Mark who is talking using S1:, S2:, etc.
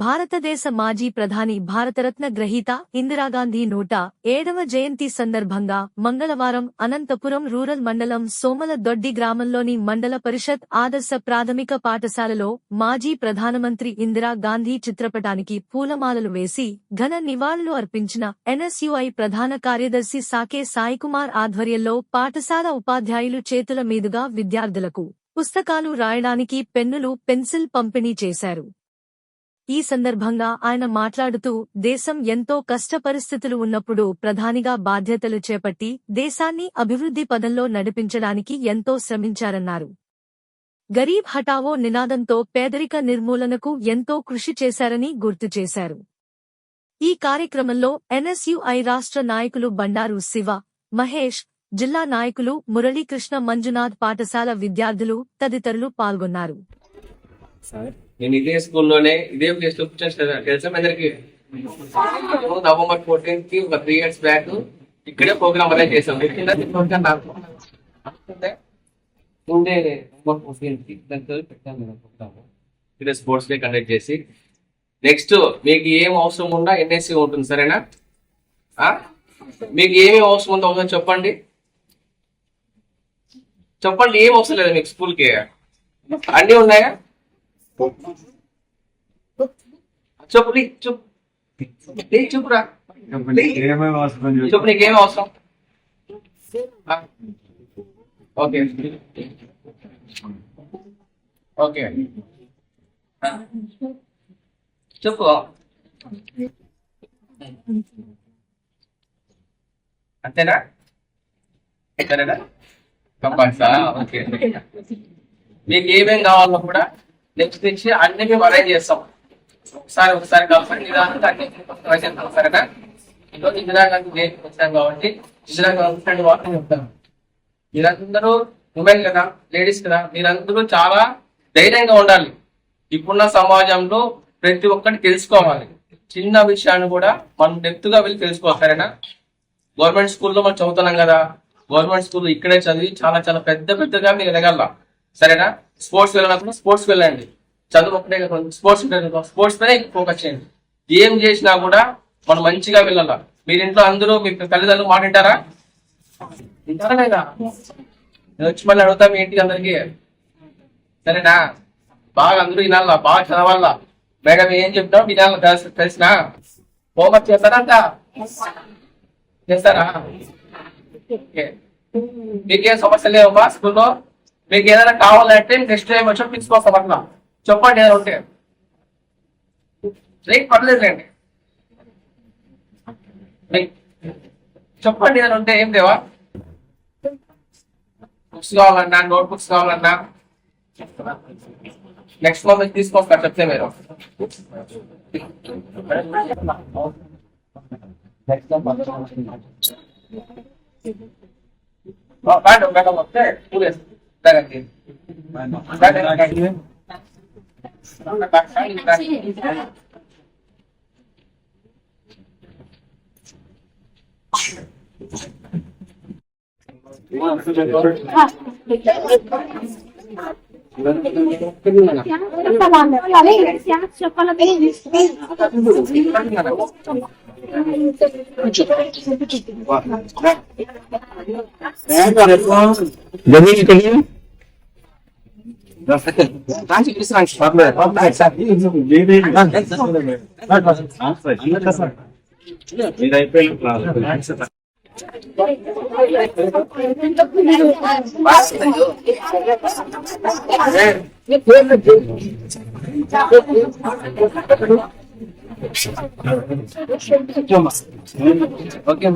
S1: భారతదేశ మాజీ ప్రధాని భారతరత్న గ్రహీత ఇందిరాగాంధీ 107వ జయంతి సందర్భంగా మంగళవారం అనంతపురం రూరల్ మండలం సోమలదొడ్డి గ్రామంలోని మండల పరిషత్ ఆదర్శ ప్రాథమిక పాఠశాలలో మాజీ ప్రధానమంత్రి ఇందిరా గాంధీ చిత్రపటానికి పూలమాలలు వేసి ఘన నివాళులు అర్పించిన ఎన్ఎస్యుఐ ప్రధాన కార్యదర్శి సాకే సాయికుమార్ ఆధ్వర్యంలో పాఠశాల ఉపాధ్యాయులు చేతుల మీదుగా విద్యార్థులకు పుస్తకాలు రాయడానికి పెన్నులు పెన్సిల్ పంపిణీ చేశారు. ఈ సందర్భంగా ఆయన మాట్లాడుతూ దేశం ఎంతో కష్ట పరిస్థితులు ఉన్నప్పుడు ప్రధానిగా బాధ్యతలు చేపట్టి దేశాన్ని అభివృద్ధి పదంలో నడిపించడానికి ఎంతో శ్రమించారన్నారు. గరీబ్ హఠావో నినాదంతో పేదరిక నిర్మూలనకు ఎంతో కృషి చేశారని గుర్తు చేశారు. ఈ కార్యక్రమంలో ఎన్ఎస్యుఐ రాష్ట్ర నాయకులు బండారు శివ, మహేష్, జిల్లా నాయకులు మురళీకృష్ణ, మంజునాథ్, పాఠశాల విద్యార్థులు తదితరులు పాల్గొన్నారు.
S2: నేను ఇదే స్కూల్లోనే ఇదే ప్లేస్ లో కూర్చొని తెలుసా అందరికి. నవంబర్ 14th కి ఒక 3 years బ్యాక్ ఇక్కడే ప్రోగ్రామ్ అరేంజ్ చేసాం. ఇక్కడే స్పోర్ట్స్ డే కండక్ట్ చేసి నెక్స్ట్ మీకు ఏం అవసరం ఉన్నా ఎన్ఎస్సి ఉంటుంది. సరేనా? మీకు ఏమేమి అవసరం ఉందో ఒకసారి చెప్పండి. ఏం అవసరం లేదా మీకు స్కూల్కి? అన్నీ ఉన్నాయా? చెప్పు చెప్పురా. చెప్పు నీకేమి అవసరం. ఓకే ఓకే చెప్పు. అంతేనా? సరేనా? ఓకే. మీకు ఏమేం కావాలో కూడా నెక్స్ట్ నుంచి అన్ని మేము అరేంజ్ చేస్తాం. ఒకసారి కాబట్టి నిదానంగా అన్ని సరేనా? ఈరోజు ఇందిరాగాంధీ జయంతికి వచ్చాం కాబట్టి ఇందిరాగాంధీ వాళ్ళు చెప్తాను. మీరందరూ ఉమెన్ కదా, లేడీస్ కదా, మీరందరూ చాలా ధైర్యంగా ఉండాలి. ఇప్పుడున్న సమాజంలో ప్రతి ఒక్కటి తెలుసుకోవాలి. చిన్న విషయాన్ని కూడా మనం డెప్త్గా వెళ్ళి తెలుసుకోవాలి. సరేనా? గవర్నమెంట్ స్కూల్లో మనం చదువుతున్నాం కదా, గవర్నమెంట్ స్కూల్ ఇక్కడే చదివి చాలా చాలా పెద్దగా మీరు ఎదగల. సరేనా? స్పోర్ట్స్ వెళ్ళినప్పుడు స్పోర్ట్స్ వెళ్ళండి. చదువు ఒకటే స్పోర్ట్స్ పైన ఫోకస్ చేయండి. ఏం చేసినా కూడా మనం మంచిగా వెళ్ళాల. మీరు ఇంట్లో అందరూ మీ తల్లిదండ్రులు మాట వింటారా? వింటారా లేదా? నేను వచ్చి మళ్ళీ అడుగుతా మీ ఇంటికి అందరికి. సరేనా? బాగా అందరూ వినాలా, బాగా చదవాలా. మేడం ఏం చెప్తాం వినాలా. తెలిసినా? హోంవర్క్ చేస్తారంట? చేస్తారా? మీకేం సమస్య లేవమ్మా స్కూల్లో? మీకు ఏదైనా కావాలంటే నెక్స్ట్ టైం వచ్చి తీసుకొస్తాం. అట్లా చెప్పండి. ఏదైనా ఉంటే పర్లేదులేండి. చెప్పండి. ఏదైనా ఉంటే ఏం లేవా? బుక్స్ కావాలన్నా, నోట్ బుక్స్ కావాలన్నా నెక్స్ట్ మంత్ తీసుకొస్తారు. చెప్తే మీరు మేడం వస్తే స్కూల్ ఓకే